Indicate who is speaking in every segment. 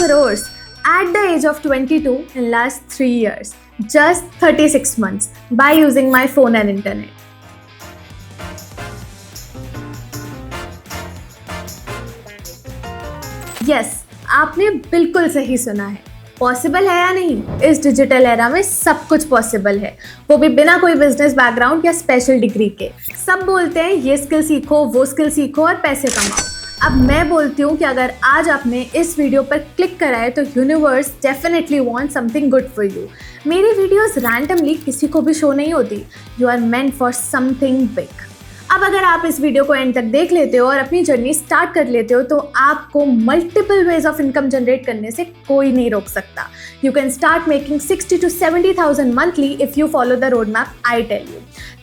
Speaker 1: crores at the age of 22 in last 3 years, just 36 months by using my phone and internet. Yes, आपने बिल्कुल सही सुना है। Possible है या नहीं? इस डिजिटल एरा में सब कुछ पॉसिबल है, वो भी बिना कोई बिजनेस बैकग्राउंड या स्पेशल डिग्री के। सब बोलते हैं ये स्किल सीखो, वो स्किल सीखो और पैसे कमाओ। अब मैं बोलती हूँ कि अगर आज आपने इस वीडियो पर क्लिक करा है तो universe definitely want something good for you. मेरी वीडियोस रैंडमली किसी को भी शो नहीं होती। You are meant for something big. अब अगर आप इस वीडियो को एंड तक देख लेते हो और अपनी जर्नी स्टार्ट कर लेते हो तो आपको multiple ways of income generate करने से कोई नहीं रोक सकता। You can start making 60 to 70,000 monthly if you follow the road map I tell you.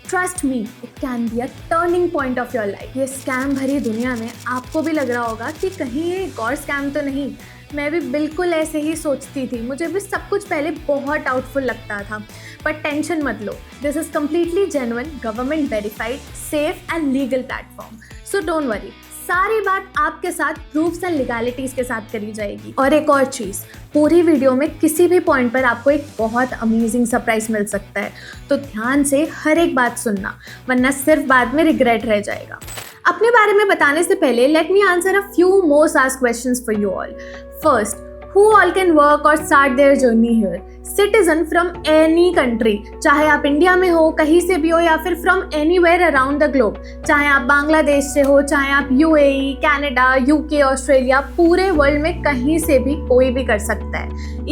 Speaker 1: Trust me, it can be a turning point of your life. ये scam भरी दुनिया में आपको भी लग रहा होगा कि कहीं ये एक और स्कैम तो नहीं। मैं भी बिल्कुल ऐसे ही सोचती थी, मुझे भी सब कुछ पहले बहुत डाउटफुल लगता था। पर टेंशन मत लो, this is completely genuine, government verified, safe and legal platform. So don't worry, सारी बात आपके साथ प्रूफ्स एंड लीगैलिटीज के साथ करी जाएगी। और एक और चीज़, पूरी वीडियो में किसी भी पॉइंट पर आपको एक बहुत अमेजिंग सरप्राइज मिल सकता है, तो ध्यान से हर एक बात सुनना, वरना सिर्फ बाद में रिग्रेट रह जाएगा। अपने बारे में बताने से पहले let me answer a few most asked questions for you all. First, who all can work or start their journey here? Citizen from any country, चाहे आप इंडिया में हो, कहीं से भी हो, या फिर from anywhere around the globe, चाहे आप बांग्लादेश से हो, चाहे आप UAE, कनाडा, UK, ऑस्ट्रेलिया, पूरे वर्ल्ड में कहीं से भी कोई भी कर सकता है।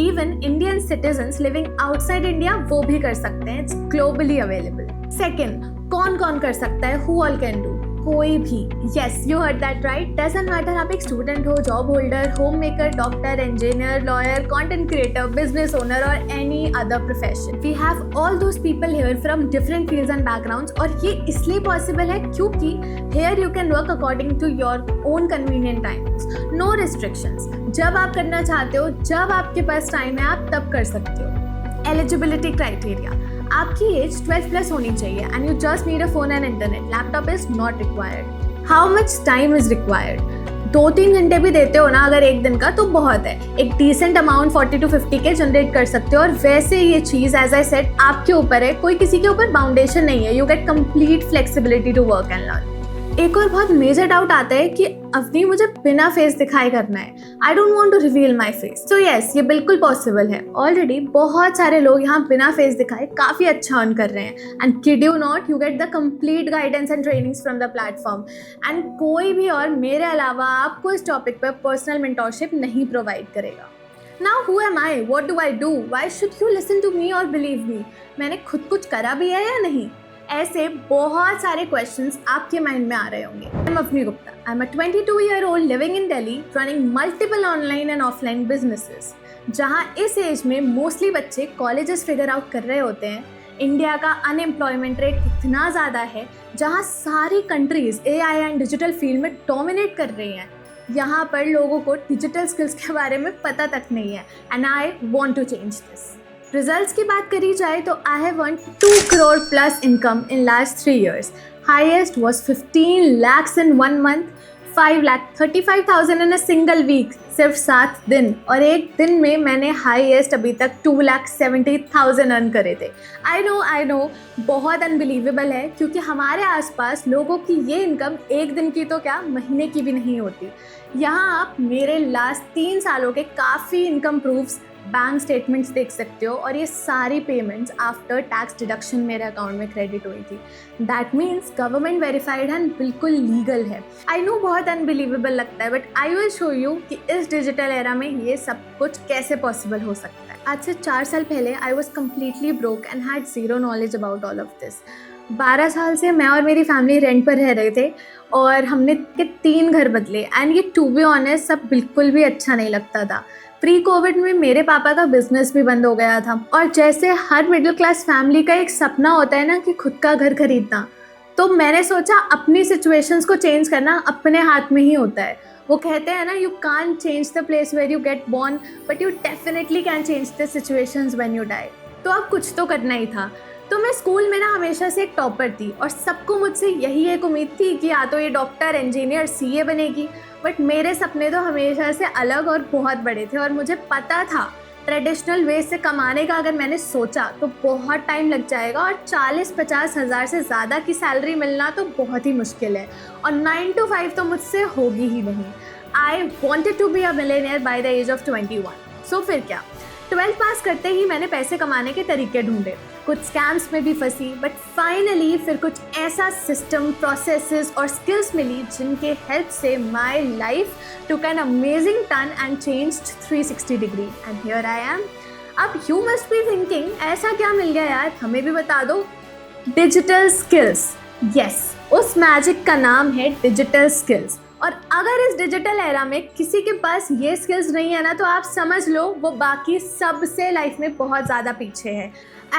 Speaker 1: Even Indian citizens living outside India वो भी कर सकते हैं। It's globally available. सेकेंड, कौन कौन कर सकता है? who all can do? कोई भी। Yes, you heard that right. Doesn't matter आप एक स्टूडेंट हो, job holder, home maker, doctor, engineer, lawyer, content creator, business owner और any other profession. We have all those people here from different fields and backgrounds, और ये इसलिए possible है क्योंकि here you can work according to your own convenient times. No restrictions, जब आप करना चाहते हो, जब आपके पास टाइम है, आप तब कर सकते हो। एलिजिबिलिटी क्राइटेरिया, आपकी एज 12 प्लस होनी चाहिए and you just need a phone and internet. Laptop is not required. How much time is required? 2-3 घंटे भी देते हो ना अगर एक दिन का, तो बहुत है। एक डिसेंट अमाउंट 40 to 50 के जनरेट कर सकते हो। और वैसे ये चीज़ एज आई सेड आपके ऊपर है, कोई किसी के ऊपर बाउंडेशन नहीं है। You get complete flexibility to work and learn. एक और बहुत मेजर डाउट आता है कि अवनी मुझे बिना फेस दिखाए करना है। I don't want to reveal my face. So yes, ये बिल्कुल पॉसिबल है। ऑलरेडी बहुत सारे लोग यहाँ बिना फेस दिखाए काफ़ी अच्छा अर्न कर रहे हैं। And kid you not, you get the complete guidance and trainings from the platform. And कोई भी और मेरे अलावा आपको इस टॉपिक पर पर्सनल मेंटोरशिप नहीं प्रोवाइड करेगा। Now who am I? What do I do? Why should you listen to me or believe me? मैंने खुद कुछ करा भी है या नहीं? ऐसे बहुत सारे क्वेश्चंस आपके माइंड में आ रहे होंगे। I am Avni Gupta. I am a 22-year-old living in Delhi, running multiple online and offline businesses. जहां इस एज में मोस्टली बच्चे कॉलेजेस फिगर आउट कर रहे होते हैं। इंडिया का अनएम्प्लॉयमेंट रेट इतना ज़्यादा है, जहां सारी countries AI and digital field में डोमिनेट कर रही हैं। यहाँ पर लोगों को डिजिटल स्किल्स के बारे में पता तक नहीं है। And I want to change this. Results की बात करी जाए तो I have earn 2 crore plus income in last 3 years. Highest was 15 lakhs in 1 month, 5,35,000 in a single week, सिर्फ 7 दिन। और एक दिन में मैंने हाईएस्ट अभी तक 2,70,000 अर्न करे थे। आई नो बहुत अनबिलीवेबल है, क्योंकि हमारे आसपास लोगों की ये इनकम एक दिन की तो क्या, महीने की भी नहीं होती। यहाँ आप मेरे लास्ट 3 सालों के काफ़ी इनकम प्रूफ्स, बैंक स्टेटमेंट्स देख सकते हो, और ये सारी पेमेंट्स आफ्टर टैक्स डिडक्शन मेरे अकाउंट में क्रेडिट हुई थी। That means government verified and बिल्कुल लीगल है। आई नो बहुत अनबिलीवेबल लगता है, but I will show you कि इस डिजिटल एरा में ये सब कुछ कैसे पॉसिबल हो सकता है। आज से 4 साल पहले I was completely broke and had zero knowledge about all of this. 12 साल से मैं और मेरी फैमिली रेंट पर रह रहे थे, और हमने 3 घर बदले। एंड ये टू बी ऑनेस्ट सब बिल्कुल भी अच्छा नहीं लगता था। प्री कोविड में मेरे पापा का बिजनेस भी बंद हो गया था, और जैसे हर मिडिल क्लास फैमिली का एक सपना होता है ना कि खुद का घर खरीदना, तो मैंने सोचा अपनी सिचुएशंस को चेंज करना अपने हाथ में ही होता है। वो कहते हैं ना, you can't change the place where you get born, but you definitely can change the situations when you die. तो अब कुछ तो करना ही था। तो मैं स्कूल में ना हमेशा से एक टॉपर थी और सबको मुझसे यही एक उम्मीद थी कि या तो ये डॉक्टर, इंजीनियर, सीए बनेगी। बट मेरे सपने तो हमेशा से अलग और बहुत बड़े थे और मुझे पता था ट्रेडिशनल वे से कमाने का अगर मैंने सोचा तो बहुत टाइम लग जाएगा और 40-50 हज़ार से ज़्यादा की सैलरी मिलना तो बहुत ही मुश्किल है और 9 to 5 तो मुझसे होगी ही नहीं। I wanted to be a millionaire by the age of 21। So फिर क्या, 12th पास करते ही मैंने पैसे कमाने के तरीके ढूंढे, कुछ स्कैम्स में भी फंसी, बट फाइनली फिर कुछ ऐसा सिस्टम, प्रोसेसेस और स्किल्स मिली जिनके हेल्प से my life took an amazing turn and changed 360 degree and here I am. अब यू मस्ट बी थिंकिंग ऐसा क्या मिल गया यार, हमें भी बता दो। डिजिटल स्किल्स, यस, उस मैजिक का नाम है डिजिटल स्किल्स। और अगर इस डिजिटल एरा में किसी के पास ये स्किल्स नहीं है ना, तो आप समझ लो वो बाकी सबसे लाइफ में बहुत ज़्यादा पीछे है।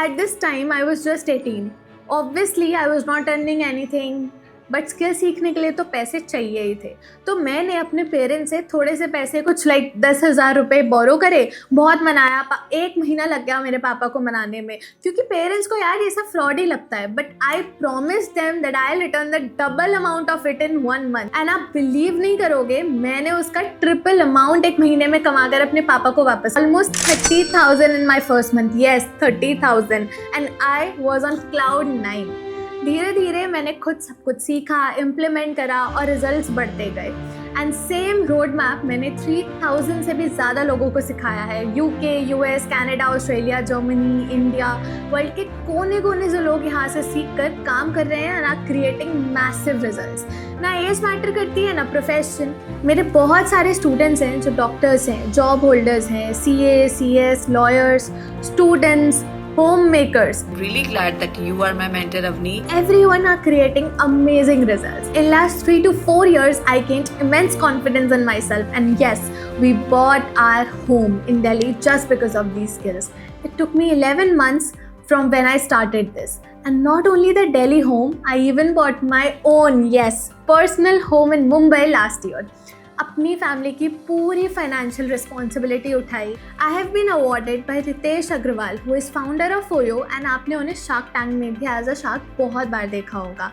Speaker 1: At this time I was just 18। Obviously I was not earning anything, but skill सीखने के लिए तो पैसे चाहिए ही थे। तो मैंने अपने पेरेंट्स से थोड़े से पैसे, कुछ 10,000 रुपये बोरो करे, बहुत मनाया। 1 महीना लग गया मेरे पापा को मनाने में, क्योंकि पेरेंट्स को यार ये सब फ्रॉड ही लगता है। But I promise them that I return the double amount of it in 1 month. And आप बिलीव नहीं करोगे, मैंने उसका ट्रिपल अमाउंट 1 महीने में कमाकर अपने पापा को वापस, almost 30,000 in my first month. Yes, 30,000 and I was on cloud 9। धीरे धीरे मैंने खुद सब कुछ सीखा, इम्प्लीमेंट करा और रिजल्ट्स बढ़ते गए। एंड सेम रोड मैप मैंने 3,000 से भी ज़्यादा लोगों को सिखाया है। UK, US, Canada, Australia, Germany, India, world के कोने कोने से लोग यहाँ से सीख कर काम कर रहे हैं, ना क्रिएटिंग मैसिव रिजल्ट्स। ना एज मैटर करती है ना प्रोफेशन। मेरे बहुत सारे स्टूडेंट्स हैं जो डॉक्टर्स हैं, जॉब होल्डर्स हैं, CA, CS, lawyers, students, homemakers.
Speaker 2: Really glad that you are my mentor, Avni.
Speaker 1: Everyone are creating amazing results. In last 3 to 4 years, I gained immense confidence in myself. And yes, we bought our home in Delhi just because of these skills. It took me 11 months from when I started this. And not only the Delhi home, I even bought my own, yes, personal home in Mumbai last year. अपनी family की पूरी financial responsibility उठाई। I have been awarded by Ritesh Agarwal, who is founder of OYO, and आपने उन्हें shark tank में भी as a shark बहुत बार देखा होगा।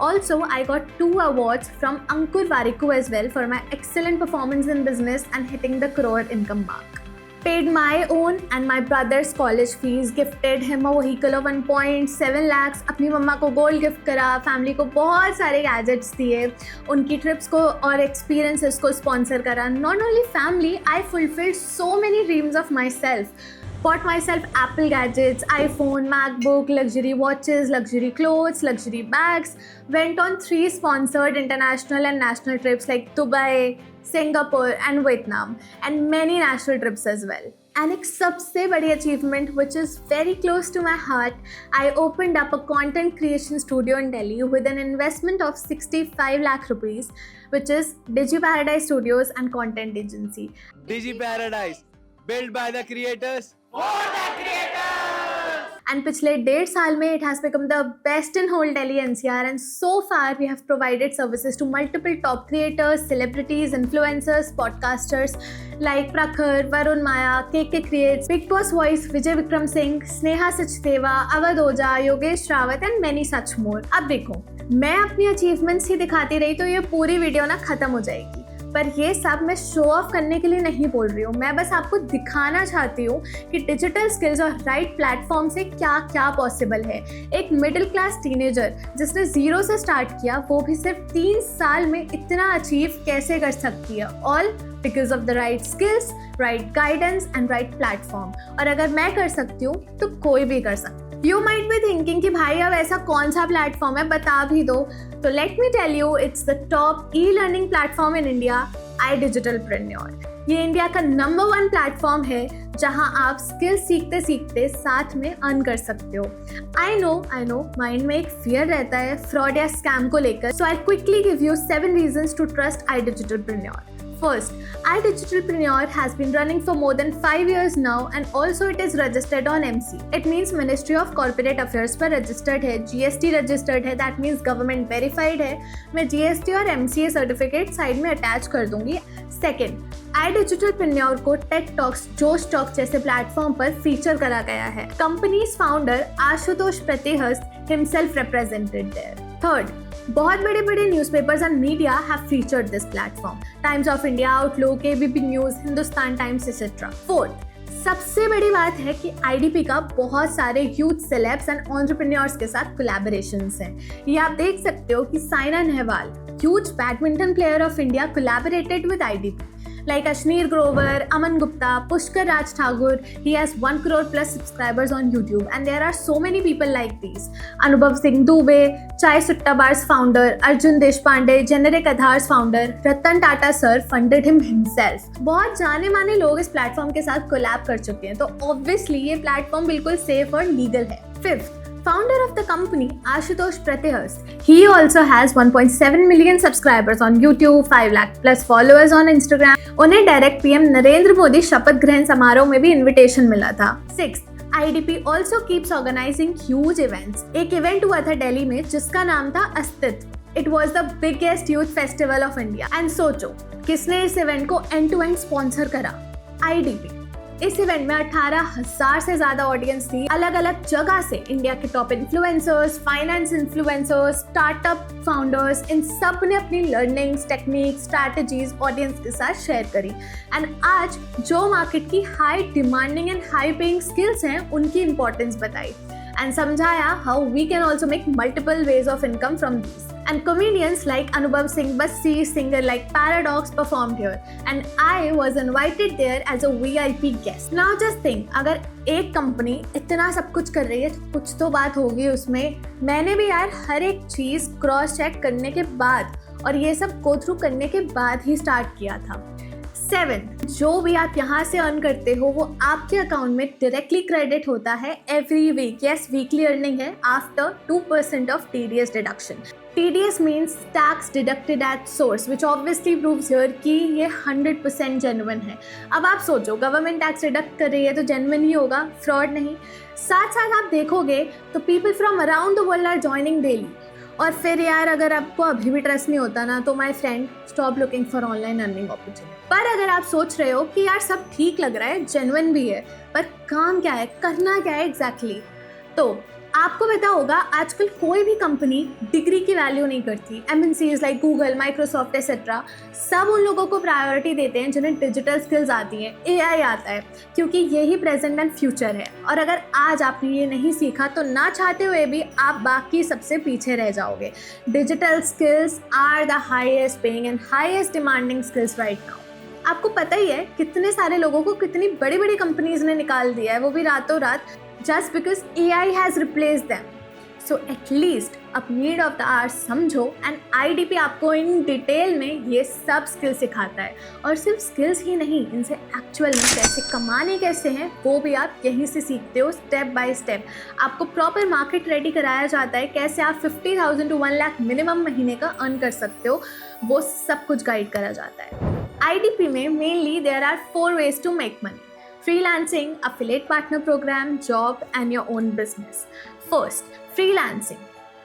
Speaker 1: Also I got 2 awards from Ankur Warikoo as well for my excellent performance in business and hitting the crore income mark. Paid my own and my brother's college fees, gifted him a vehicle of 1.7 lakhs, अपनी मम्मा को gold gift करा, family को बहुत सारे gadgets दिए, उनकी trips को और एक्सपीरियंसेस को स्पॉन्सर करा। Not only family, I fulfilled so many dreams of my self. Bought myself Apple gadgets, iPhone, MacBook, luxury watches, luxury clothes, luxury bags, went on 3 sponsored international and national trips like Dubai, Singapore and Vietnam, and many national trips as well. And एक सबसे बड़ी achievement which is very close to my heart, I opened up a content creation studio in Delhi with an investment of 65 lakh rupees, which is Digi Paradise Studios and Content Agency.
Speaker 3: Digi Paradise, built by the creators.
Speaker 1: And पिछले 1.5 साल में it has become the best in whole Delhi NCR, and so far we have provided services to multiple top creators, celebrities, influencers, podcasters like Prakhar, Varun Maya, KK Creates, Big Boss Voice, Vijay Vikram Singh, Sneha Sachdeva, Awadh Oja, Yogesh Rawat and many such more. अब देखो, मैं अपनी achievements ही दिखाती रही तो ये पूरी video ना खत्म हो जाएगी, पर ये सब मैं शो ऑफ करने के लिए नहीं बोल रही हूँ। मैं बस आपको दिखाना चाहती हूँ कि डिजिटल स्किल्स और राइट प्लेटफॉर्म से क्या क्या पॉसिबल है। एक मिडिल क्लास टीनेजर जिसने 0 से स्टार्ट किया, वो भी सिर्फ 3 साल में इतना अचीव कैसे कर सकती है, all because of the right skills, right guidance and right platform. और अगर मैं कर सकती हूँ तो कोई भी कर सकता है। यू माइट बी थिंकिंग कि भाई अब ऐसा कौन सा प्लेटफॉर्म है, बता भी दो। तो let me tell you, it's the top e learning platform in India, iDigitalPreneur। ये इंडिया का नंबर 1 प्लेटफॉर्म है जहां आप स्किल सीखते सीखते साथ में अर्न कर सकते हो। आई नो माइंड में एक फियर रहता है फ्रॉड या स्कैम को लेकर, so I quickly give you 7 reasons to trust iDigitalPreneur. First, iDigitalPreneur has been running for more than 5 years now, and also it is registered on MC. It means Ministry of Corporate Affairs पर registered है, GST registered है, that means government verified है। मैं GST और MCA certificate side में attach कर दूंगी। Second, iDigitalPreneur को टेक टॉक्स, जोश टॉक जैसे प्लेटफॉर्म पर फीचर करा गया है। Companies founder Ashutosh Pratihast himself represented there. Third, बहुत बड़े बड़े newspapers and media have featured this platform, Times of India, Outlook, ABP News, Hindustan Times etcetera. Fourth, सबसे बड़ी बात है कि आईडीपी का बहुत सारे यूथ सेलेब्स एंड एंटरप्रेन्योर्स के साथ कोलैबोरेशंस हैं। ये आप देख सकते हो कि Saina Nehwal, huge badminton player of India, collaborated with IDP. Like Ashneer Grover, Aman Gupta, Pushkar Raj Thakur, he has 1 crore plus subscribers on YouTube, and there are so many people like these. Anubhav Singh Dubey, Chai Sutta Bar's founder, Arjun Deshpande, Generic Aadhaar's founder, Ratan Tata sir funded him himself. बहुत जाने माने लोग इस platform के साथ collab कर चुके हैं, तो ऑब्वियसली ये प्लेटफॉर्म बिल्कुल सेफ और लीगल है। Fifth, founder of the company, Ashutosh Pratihast, he also has 1.7 million subscribers on YouTube, 5 lakh plus followers on Instagram. उन्हें डायरेक्ट पीएम नरेंद्र मोदी शपथ ग्रहण समारोह में भी इनविटेशन मिला था। 6. IDP also keeps organizing huge events. एक इवेंट हुआ था दिल्ली में जिसका नाम था अस्तित्व। It was the biggest youth festival of India. And सोचो किसने इस इवेंट को एंड टू एंड स्पॉन्सर करा? IDP। इस इवेंट में 18,000 से ज्यादा ऑडियंस थी, अलग अलग जगह से। इंडिया के top influencers, finance influencers, startup founders, इन सब ने अपनी लर्निंग्स, टेक्निक्स, स्ट्रैटेजीज ऑडियंस के साथ शेयर करी। एंड आज जो मार्केट की high demanding and high paying skills हैं उनकी इंपॉर्टेंस बताई एंड समझाया how we can also make multiple ways of income from this. And comedians like Anubhav Singh Bassi, singer like Paradox performed here, and I was invited there as a VIP guest. Now just think, अगर एक company इतना सब कुछ कर रही है तो कुछ तो बात होगी उसमें। मैंने भी यार हर एक चीज़ क्रॉस चेक करने के बाद और ये सब गो थ्रू करने के बाद ही स्टार्ट किया था। 7. जो भी आप यहाँ से अर्न करते हो वो आपके अकाउंट में डायरेक्टली क्रेडिट होता है every week. Yes, weekly earning है after 2% of TDS deduction. TDS means tax deducted at source, which obviously proves here कि ये 100% जेन्युइन है। अब आप सोचो, गवर्नमेंट टैक्स डिडक्ट कर रही है तो जेन्युइन ही होगा, फ्रॉड नहीं। साथ साथ आप देखोगे तो people from around the world are joining daily. और फिर यार अगर आपको अभी भी ट्रस्ट नहीं होता ना तो my friend, stop looking for online earning opportunity. पर अगर आप सोच रहे हो कि यार सब ठीक लग रहा है, जेन्युइन भी है, पर काम क्या है, करना क्या है एग्जैक्टली, तो आपको पता होगा आजकल कोई भी कंपनी डिग्री की वैल्यू नहीं करती। MNCs like Google, Microsoft etcetera सब उन लोगों को प्रायोरिटी देते हैं जिन्हें डिजिटल स्किल्स आती हैं, AI आता है, क्योंकि यही प्रेजेंट एंड फ्यूचर है। और अगर आज आपने ये नहीं सीखा तो ना चाहते हुए भी आप बाकी सबसे पीछे रह जाओगे। Digital skills are the highest paying and highest demanding skills right now. आपको पता ही है कितने सारे लोगों को कितनी बड़ी बड़ी कंपनीज ने निकाल दिया है, वो भी रातों रात, just because AI has replaced them. So at least अब नीड ऑफ द आवर समझो एंड IDP आपको इन डिटेल में ये सब स्किल्स सिखाता है। और सिर्फ स्किल्स ही नहीं, इनसे एक्चुअल में कैसे कमाने कैसे हैं वो भी आप यहीं से सीखते हो स्टेप बाय स्टेप। आपको प्रॉपर मार्केट रेडी कराया जाता है, कैसे आप 50,000 to 1 लाख मिनिमम महीने का अर्न कर सकते हो, वो सब कुछ गाइड करा जाता है। IDP में mainly there are 4 ways to make money: freelancing, affiliate partner program, job and your own business. First, freelancing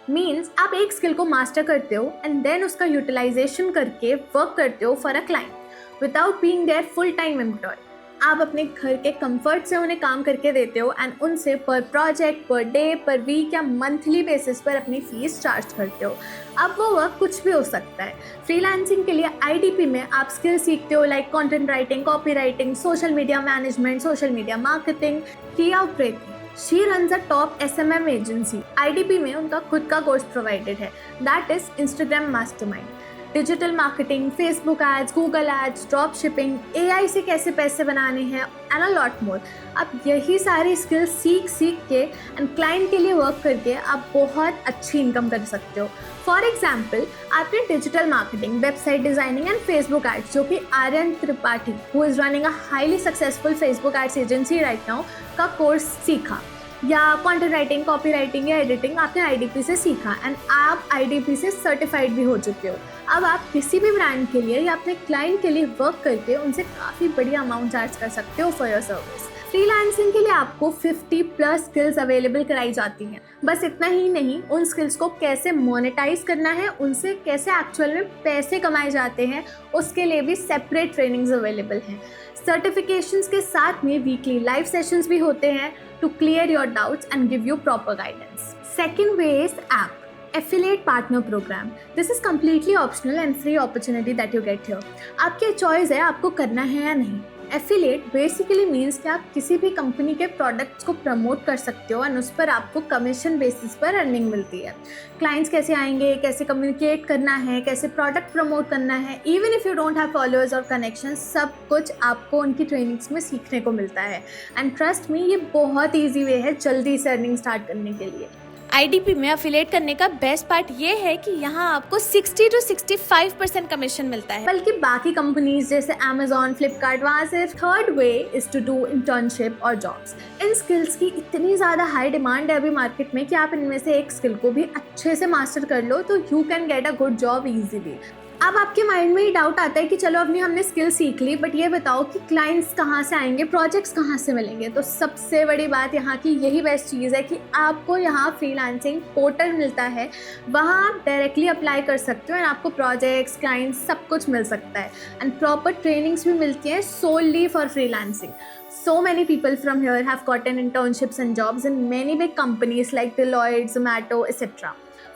Speaker 1: means आप एक स्किल को मास्टर करते हो एंड देन उसका यूटिलाइजेशन करके वर्क करते हो for a client without being there full time employ. आप अपने घर के कंफर्ट से उन्हें काम करके देते हो एंड उनसे पर प्रोजेक्ट, पर डे, पर वीक या मंथली बेसिस पर अपनी फीस चार्ज करते हो। अब वो वर्क कुछ भी हो सकता है। फ्रीलांसिंग के लिए IDP में आप स्किल सीखते हो like content writing, copy writing, social media management, social media marketing. Priya Upreti, she runs a top SMM agency. IDP में उनका खुद का कोर्स प्रोवाइडेड है, that is Instagram mastermind. Digital marketing, Facebook ads, Google ads, drop shipping, AI से कैसे पैसे बनाने हैं एंड अ लॉट मोर। आप यही सारी स्किल्स सीख के एंड क्लाइंट के लिए वर्क करके आप बहुत अच्छी इनकम कर सकते हो। फॉर एग्जाम्पल, आपने digital marketing, website designing and Facebook ads, जो कि Aryan Tripathi who is running a highly successful Facebook ads agency right now का कोर्स सीखा, या कंटेंट राइटिंग, कॉपी राइटिंग या एडिटिंग आपने IDP से सीखा एंड आप IDP से सर्टिफाइड भी हो चुके हो। अब आप किसी भी ब्रांड के लिए या अपने क्लाइंट के लिए वर्क करके उनसे काफ़ी बढ़िया अमाउंट चार्ज कर सकते हो फॉर योर सर्विस। फ्रीलांसिंग के लिए आपको 50 प्लस स्किल्स अवेलेबल कराई जाती हैं। बस इतना ही नहीं, उन स्किल्स को कैसे मोनेटाइज करना है, उनसे कैसे एक्चुअल में पैसे कमाए जाते हैं, उसके लिए भी सेपरेट ट्रेनिंग्स अवेलेबल हैं। सर्टिफिकेशंस के साथ में वीकली लाइव सेशंस भी होते हैं to clear your doubts and give you proper guidance. Second way is app Affiliate Partner Program. This is completely optional and free opportunity that you get here. आपकी choice है आपको करना है या नहीं। एफिलिएट बेसिकली मीन्स कि आप किसी भी कंपनी के प्रोडक्ट्स को प्रमोट कर सकते हो और उस पर आपको कमीशन बेसिस पर अर्निंग मिलती है। क्लाइंट्स कैसे आएंगे, कैसे कम्युनिकेट करना है, कैसे प्रोडक्ट प्रमोट करना है, even if you don't have followers और कनेक्शन, सब कुछ आपको उनकी ट्रेनिंग्स में सीखने को मिलता है। एंड ट्रस्ट मी, ये बहुत ईजी वे है जल्दी से अर्निंग स्टार्ट करने के लिए।
Speaker 4: IDP में अफिलिएट करने का बेस्ट पार्ट ये है कि यहाँ आपको 60 to 65% कमीशन मिलता है,
Speaker 1: बल्कि बाकी कंपनीज जैसे Amazon, Flipkart, वहाँ से third way is to do internship और जॉब्स। इन स्किल्स की इतनी ज़्यादा हाई डिमांड है अभी मार्केट में कि आप इनमें से एक स्किल को भी अच्छे से मास्टर कर लो तो you can get a good job easily. अब आपके माइंड में ये डाउट आता है कि चलो अपनी हमने स्किल सीख ली, बट ये बताओ कि क्लाइंट्स कहाँ से आएंगे, प्रोजेक्ट्स कहाँ से मिलेंगे। तो सबसे बड़ी बात यहाँ की यही बेस्ट चीज़ है कि आपको यहाँ फ्रीलांसिंग पोर्टल मिलता है, वहाँ आप डायरेक्टली अप्लाई कर सकते हो एंड आपको प्रोजेक्ट्स, क्लाइंट्स सब कुछ मिल सकता है। एंड प्रॉपर ट्रेनिंग्स भी मिलती हैं solely for freelancing. So many people from here have gotten internships and jobs in many big companies like Deloitte, Zomato, etc.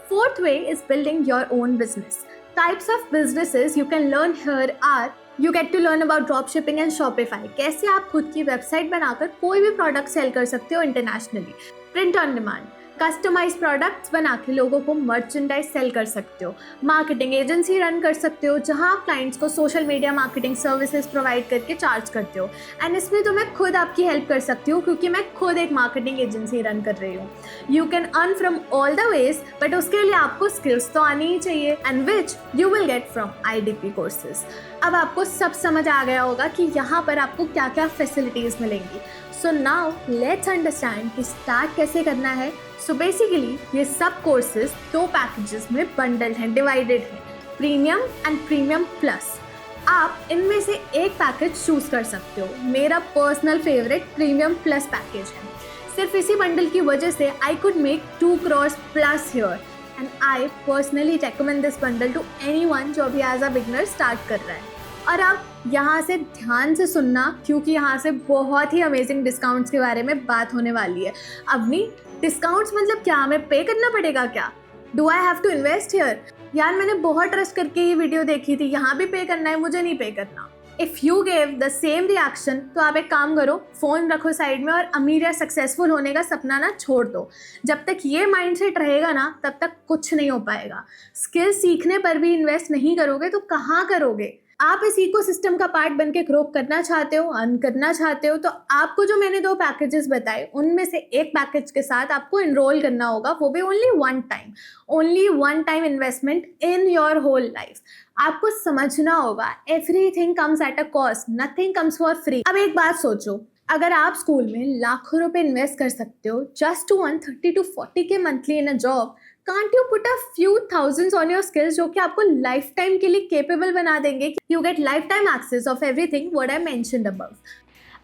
Speaker 1: Fourth way is building your own business. Types of businesses you can learn here are: you get to learn about dropshipping and Shopify. कैसे आप खुद की website बनाकर कोई भी product cell कर सकते हो internationally. Print on demand, customize products बना के लोगों को मर्चेंडाइज सेल कर सकते हो। मार्केटिंग एजेंसी रन कर सकते हो जहां आप क्लाइंट्स को social media marketing services provide करके चार्ज करते हो। एंड इसमें तो मैं खुद आपकी हेल्प कर सकती हूँ क्योंकि मैं खुद एक मार्केटिंग एजेंसी रन कर रही हूँ। You can earn from all the ways, but उसके लिए आपको स्किल्स तो आनी ही चाहिए, and which you will get from IDP courses. अब आपको सब समझ आ गया होगा कि यहाँ पर आपको क्या क्या फैसिलिटीज़ मिलेंगी। सो नाउ लेट्स अंडरस्टैंड कि स्टार्ट कैसे करना है। सो बेसिकली ये सब कोर्सेज 2 पैकेजेस में बंडल हैं, डिवाइडेड हैं, प्रीमियम एंड प्रीमियम प्लस। आप इनमें से एक पैकेज चूज कर सकते हो। मेरा personal favourite premium plus package है। सिर्फ इसी बंडल की वजह से I could make 2 crores plus here, and I personally recommend this bundle to anyone जो अभी एज अ बिगनर स्टार्ट कर रहा है। और अब यहाँ से ध्यान से सुनना क्योंकि यहाँ से बहुत ही अमेजिंग डिस्काउंट्स के बारे में बात होने वाली है। अवनी, डिस्काउंट्स मतलब क्या, हमें पे करना पड़ेगा क्या? Do I have to invest here? यार मैंने बहुत ट्रस्ट करके ये वीडियो देखी थी, यहाँ भी पे करना है, मुझे नहीं पे करना। If you gave the same reaction तो आप एक काम करो, फ़ोन रखो साइड में और अमीर या सक्सेसफुल होने का सपना ना छोड़ दो। जब तक ये माइंडसेट रहेगा ना तब तक कुछ नहीं हो पाएगा। स्किल सीखने पर भी इन्वेस्ट नहीं करोगे तो कहाँ करोगे? आप इस इकोसिस्टम का पार्ट बनके ग्रो करना चाहते हो, अर्न करना चाहते हो, तो आपको जो मैंने 2 पैकेजेस बताए उनमें से एक पैकेज के साथ आपको इनरोल करना होगा, वो भी only one time investment in your whole life. आपको समझना होगा everything comes at a cost, nothing comes for free. अब एक बात सोचो, अगर आप स्कूल में लाखों रुपए इन्वेस्ट कर सकते हो just to earn 30 to 40K monthly in a job, can't you put a few thousands on your skills जो कि आपको लाइफ टाइम के लिए केपेबल बना देंगे। You get life time access of everything what I mentioned above.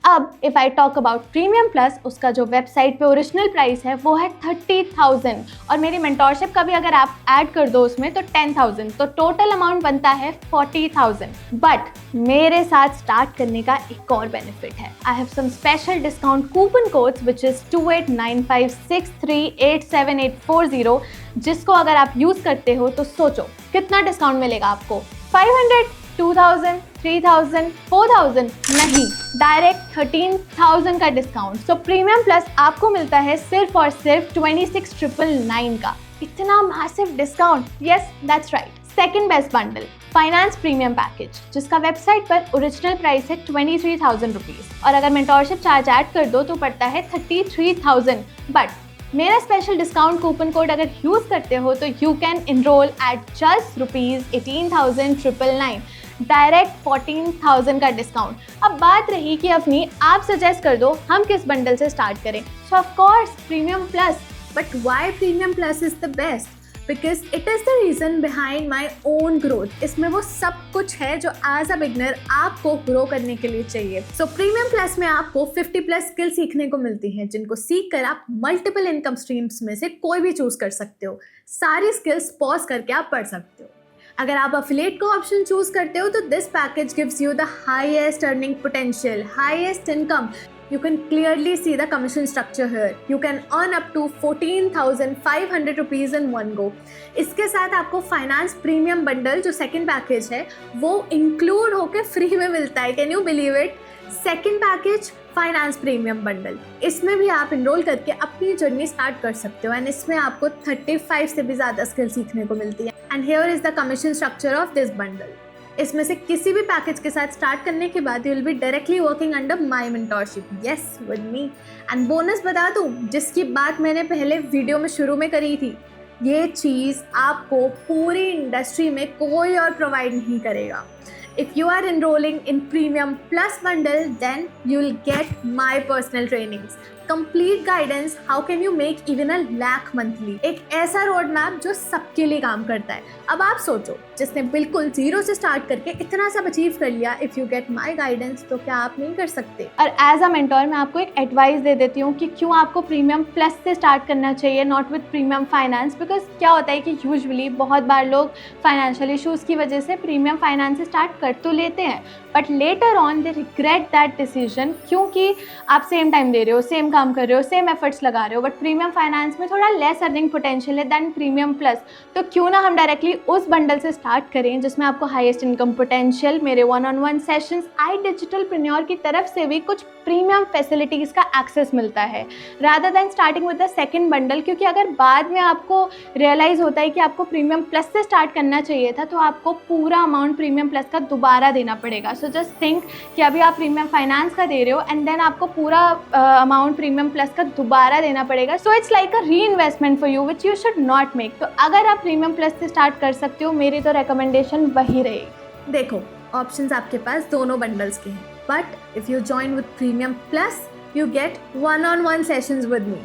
Speaker 4: अब if I talk about premium plus, उसका जो वेबसाइट पे ओरिजिनल प्राइस है वो है 30,000 और मेरी मेंटोरशिप का भी अगर आप ऐड कर दो उसमें तो 10,000, तो टोटल अमाउंट बनता है 40,000। बट मेरे साथ स्टार्ट करने का एक और बेनिफिट है। I have some special discount coupon codes which is 2895638780, जिसको अगर आप यूज़ करते हो तो सोचो कितना डिस्काउंट मिलेगा आपको। 500, 2,000, 3,000, 4,000 नहीं, डायरेक्ट 13,000 का डिस्काउंट। सो प्रीमियम प्लस आपको मिलता है सिर्फ और सिर्फ 26,999 का। इतना massive discount, yes that's right. Second best bundle, finance premium package, जिसका वेबसाइट पर ओरिजिनल प्राइस है 23,000 रुपीज़ और अगर मेंटोरशिप चार्ज ऐड कर दो तो पड़ता है 33,000। बट मेरा स्पेशल डिस्काउंट कूपन कोड अगर यूज़ करते हो तो you can enroll at just ₹18,999, direct 14,000 का डिस्काउंट। अब बात रही कि अपनी आप सजेस्ट कर दो हम किस बंडल से स्टार्ट करें। सो of course premium plus.
Speaker 1: But why premium plus is the best? Because it is the reason behind my own growth. इसमें वो सब कुछ है जो एज अ बिगनर आपको ग्रो करने के लिए चाहिए। सो प्रीमियम प्लस में आपको 50+ स्किल सीखने को मिलती हैं, जिनको सीख कर आप मल्टीपल इनकम स्ट्रीम्स में से कोई भी चूज कर सकते हो। सारी स्किल्स पॉज करके आप पढ़ सकते हो। अगर आप अफिलिएट को ऑप्शन चूज करते हो तो this package gives you the highest earning potential, highest income. You can clearly see the commission structure here. You can earn up to 14,500 rupees in one go. इसके साथ आपको फाइनेंस प्रीमियम बंडल जो second package है वो include होकर free में मिलता है। Can you believe it? Second package finance premium bundle, इसमें भी आप इनरोल करके अपनी जर्नी स्टार्ट कर सकते हो। एंड इसमें आपको 35 से भी ज़्यादा स्किल सीखने को मिलती है। And here is the commission structure of this bundle. इसमें से किसी भी पैकेज के साथ स्टार्ट करने के बाद you will be directly working under my mentorship, yes with me. And bonus बता दूं, जिसकी बात मैंने पहले वीडियो में शुरू में करी थी, ये चीज़ आपको पूरी इंडस्ट्री में कोई और प्रोवाइड नहीं करेगा। If you are enrolling in Premium Plus bundle, then you will get my personal trainings, complete guidance, how can you make even 1 lakh monthly। एक ऐसा रोड मैप जो सबके लिए काम करता है। अब आप सोचो, जिसने बिल्कुल जीरो से स्टार्ट करके इतना सब अचीव कर लिया, if you get my guidance तो क्या आप नहीं कर सकते?
Speaker 4: और एज अ मेंटोर मैं आपको एक एडवाइस दे देती हूँ कि क्यों आपको प्रीमियम प्लस से स्टार्ट करना चाहिए, not with premium finance. Because क्या होता है कि यूजुअली बहुत बार लोग फाइनेंशियल इशूज़ की वजह से प्रीमियम फाइनेंस से स्टार्ट कर तो लेते हैं, but later on they regret that decision, क्योंकि आप सेम टाइम दे रहे हो, सेम काम कर रहे हो, सेम एफर्ट्स लगा रहे हो, बट प्रीमियम फाइनेंस में थोड़ा लेस अर्निंग पोटेंशियल है दैन प्रीमियम प्लस। तो क्यों ना हम डायरेक्टली उस बंडल से स्टार्ट करें जिसमें आपको हाईएस्ट इनकम पोटेंशियल, मेरे 1-on-1 सेशंस, iDigitalPreneur की तरफ से भी कुछ प्रीमियम फैसिलिटीज़ का एक्सेस मिलता है, rather than starting with the second bundle. क्योंकि अगर बाद में आपको रियलाइज़ होता है कि आपको प्रीमियम प्लस से स्टार्ट करना चाहिए था, तो आपको पूरा अमाउंट प्रीमियम प्लस का दोबारा देना पड़ेगा। सो जस्ट थिंक कि अभी आप प्रीमियम फाइनेंस का दे रहे हो एंड देन आपको पूरा अमाउंट प्रीमियम प्लस का दोबारा देना पड़ेगा। सो इट्स लाइक अ री investment for you which you should not make. तो अगर आप प्रीमियम प्लस से स्टार्ट कर सकते हो, मेरी तो रिकमेंडेशन वही रहेगी।
Speaker 1: देखो, ऑप्शंस आपके पास दोनों बंडल्स के हैं, but if you join with premium plus you get 1-on-1 sessions with me.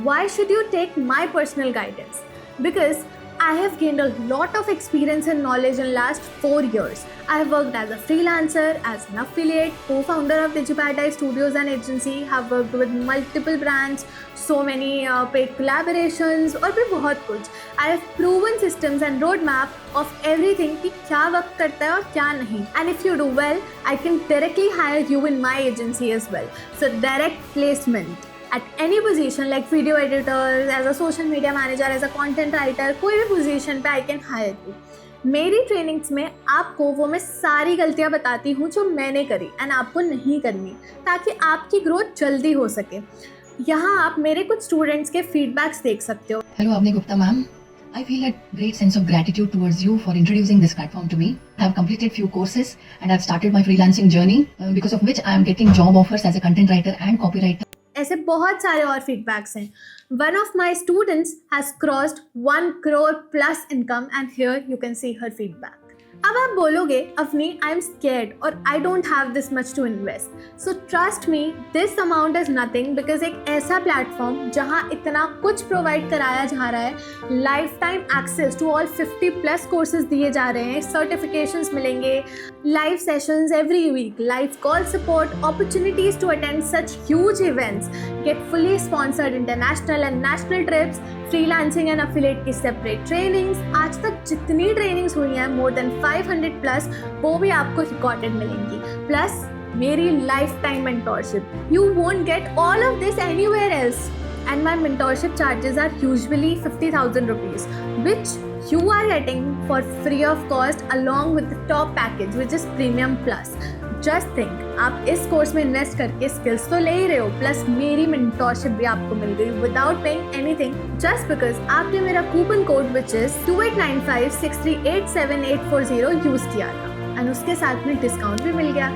Speaker 1: Why should you take my personal guidance? Because I have gained a lot of experience and knowledge in last 4 years. I have worked as a freelancer, as an affiliate, co-founder of DigiParadise Studios and agency, have worked with multiple brands, so many paid collaborations और भी बहुत कुछ। I have proven systems and roadmap of everything कि क्या work करता है और क्या नहीं। And if you do well, I can directly hire you in my agency as well. So direct placement at any position like video editor, as a social media manager, as a content writer, कोई भी position पे I can hire you। मेरी trainings में आपको वो मैं सारी गलतियाँ बताती हूँ जो मैंने करी एंड आपको नहीं करनी, ताकि आपकी ग्रोथ जल्दी हो सके। यहाँ आप मेरे कुछ स्टूडेंट्स के फीडबैक्स देख सकते हो।
Speaker 5: Hello, Avni Gupta ma'am. I feel a great sense of gratitude towards you for introducing this platform to me. I have completed few courses and I have started my freelancing journey because of which I am getting job offers as a content writer and copywriter.
Speaker 1: ऐसे बहुत सारे और feedbacks हैं। One of my students has crossed 1 crore plus income and here you can see her feedback. अब आप बोलोगे, अवनी, आई am scared और I don't have this much to invest. So trust me, this amount is nothing, because एक ऐसा platform जहाँ इतना कुछ provide कराया जा रहा है, life time access to all 50+ courses दिए जा रहे हैं, सर्टिफिकेशंस मिलेंगे, live sessions every week, live call support, opportunities to attend such huge events, get fully sponsored international and national trips, freelancing and affiliate की सेपरेट ट्रेनिंग्स। आज तक जितनी trainings हुई हैं, मोर देन 500+, वो भी आपको रिकॉर्डेड मिलेंगी, प्लस मेरी life time mentorship. You won't get all of this anywhere else and my mentorship charges are usually 50,000 rupees, which you are getting for free of cost along with the top package which is Premium Plus. Just think, आप इस course में invest करके skills तो ले ही रहे हो, plus मेरी mentorship भी आपको मिल गई without paying anything, just because आपने मेरा coupon code which is 289563878840 use किया था एंड उसके साथ में डिस्काउंट भी मिल गया।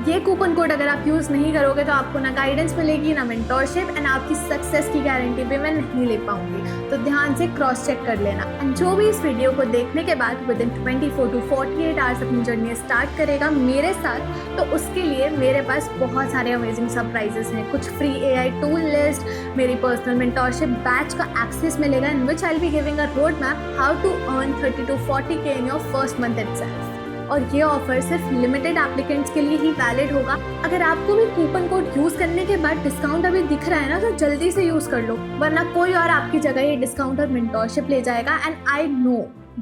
Speaker 1: ये कूपन कोड अगर आप यूज़ नहीं करोगे तो आपको ना गाइडेंस मिलेगी, ना मेंटोरशिप, एंड आपकी सक्सेस की गारंटी भी मैं नहीं ले पाऊंगी। तो ध्यान से क्रॉस चेक कर लेना। एंड जो भी इस वीडियो को देखने के बाद विद इन 24 to 48 आवर्स अपनी जर्नी स्टार्ट करेगा मेरे साथ, तो उसके लिए मेरे पास बहुत सारे अमेजिंग सरप्राइजेस हैं। कुछ फ्री AI टूल लिस्ट, मेरी पर्सनल मेंटोरशिप बैच का एक्सेस मिलेगा, in which I will be giving a road map how to earn 30 to 40K in your first month itself. और ये ऑफर सिर्फ लिमिटेड एप्लीकेंट्स के लिए ही वैलिड होगा। अगर आपको भी कूपन कोड यूज करने के बाद डिस्काउंट अभी दिख रहा है ना, तो जल्दी से यूज कर लो, वरना कोई और आपकी जगह ये डिस्काउंट और मेंटोरशिप ले जाएगा। एंड आई नो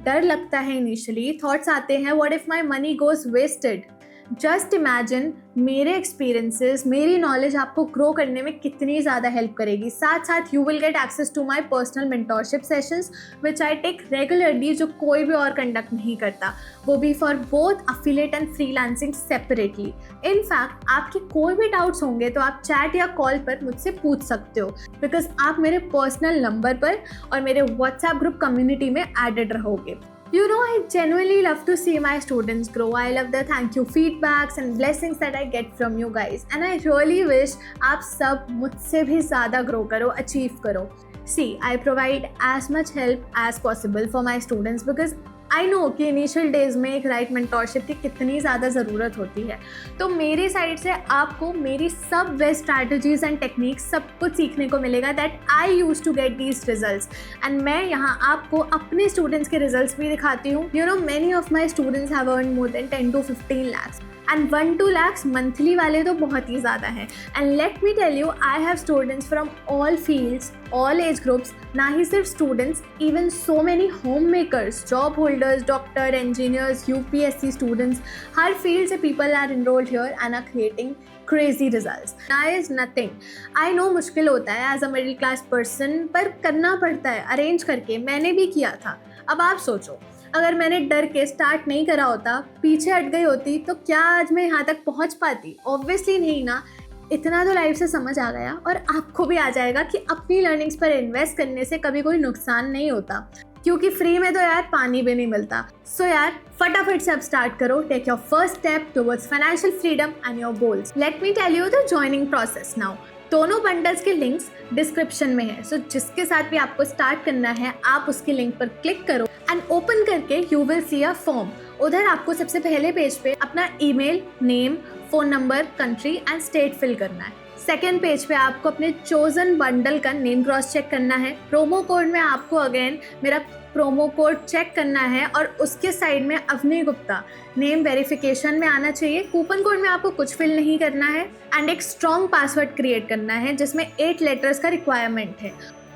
Speaker 1: डर लगता है इनिशियली, थॉट्स आते हैं what if my money goes wasted. Just imagine मेरे एक्सपीरियंसेस, मेरी नॉलेज आपको ग्रो करने में कितनी ज़्यादा हेल्प करेगी। साथ साथ you will get access to my personal mentorship sessions which I take regularly, जो कोई भी और कंडक्ट नहीं करता, वो भी for both affiliate and freelancing separately. In fact आपके कोई भी डाउट्स होंगे तो आप चैट या कॉल पर मुझसे पूछ सकते हो, बिकॉज आप मेरे पर्सनल नंबर पर और मेरे व्हाट्सएप ग्रुप कम्युनिटी में एडेड रहोगे। You know, I genuinely love to see my students grow. I love the thank you feedbacks and blessings that I get from you guys. And I really wish आप सब मुझसे भी ज़्यादा grow करो, achieve करो. See, I provide as much help as possible for my students because I know कि initial days में एक राइट मेंटोरशिप की कितनी ज़्यादा ज़रूरत होती है। तो मेरी साइड से आपको मेरी सब बेस्ट स्ट्रैटेजीज एंड टेक्निक्स सब कुछ सीखने को मिलेगा that I use to get these results. And मैं यहाँ आपको अपने स्टूडेंट्स के रिजल्ट्स भी दिखाती हूँ। You know, many of my students have earn more than 10 to 15 lakhs and 1-2 lakhs monthly वाले तो बहुत ही ज़्यादा हैं। And let me tell you, I have students from all fields, all age groups, ना ही सिर्फ students, even so many home makers, job holders, doctor, engineers, UPSC students, हर फील्ड से people are enrolled here and are creating crazy results. That is nothing. I know मुश्किल होता है as a middle class person, पर करना पड़ता है arrange करके। मैंने भी किया था। अब आप सोचो, अगर मैंने डर के स्टार्ट नहीं करा होता, पीछे हट गई होती, तो क्या आज मैं यहाँ तक पहुँच पाती? ऑब्वियसली नहीं ना। इतना तो लाइफ से समझ आ गया और आपको भी आ जाएगा कि अपनी लर्निंग्स पर इन्वेस्ट करने से कभी कोई नुकसान नहीं होता, क्योंकि फ्री में तो यार पानी भी नहीं मिलता। सो यार फटाफट से अब स्टार्ट करो, take your first step towards financial freedom and your goals. Let me tell you the joining process now. दोनों बंडल्स के लिंक्स डिस्क्रिप्शन में है, सो जिसके साथ भी आपको स्टार्ट करना है आप उसकी लिंक पर क्लिक करो एंड ओपन करके you will see a form. उधर आपको सबसे पहले पेज पे अपना email, name, phone number, country and state fill करना है। सेकेंड पेज पे आपको अपने चोजन बंडल का नेम क्रॉस चेक करना है। प्रोमो कोड में आपको अगेन मेरा प्रोमो कोड चेक करना है और उसके साइड में अवनी गुप्ता नेम वेरिफिकेशन में आना चाहिए। कूपन कोड में आपको कुछ फिल नहीं करना है एंड एक स्ट्रॉन्ग पासवर्ड क्रिएट करना है जिसमें 8 लेटर्स का रिक्वायरमेंट है,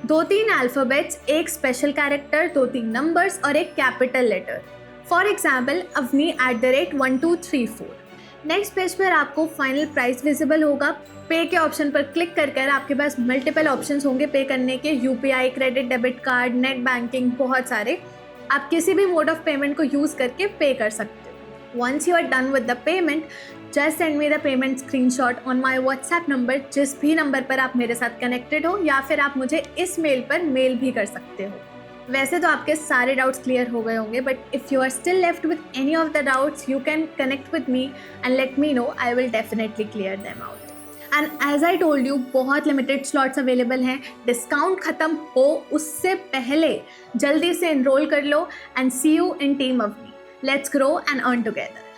Speaker 1: 2-3 अल्फ़ाबेट्स, एक स्पेशल कैरेक्टर, 2-3 नंबर्स और एक capital letter. For example avni@1234। Next page पर आपको फाइनल प्राइस विजिबल होगा। पे के ऑप्शन पर क्लिक कर आपके पास मल्टीपल ऑप्शंस होंगे पे करने के, UPI, credit, debit card, net banking, बहुत सारे। आप किसी भी मोड ऑफ पेमेंट को यूज़ करके पे कर सकते हो। Once you are done with the payment, just send me the payment screenshot on my WhatsApp number, जिस भी नंबर पर आप मेरे साथ कनेक्टेड हो, या फिर आप मुझे इस मेल पर मेल भी कर सकते हो। वैसे तो आपके सारे डाउट्स क्लियर हो गए होंगे, but if you are still left with any of the doubts you can connect with me and let me know, I will definitely clear them out. And as I told you, बहुत limited slots available हैं। Discount ख़त्म हो उससे पहले जल्दी से enroll कर लो and see you in team Avni. Let's grow and earn together.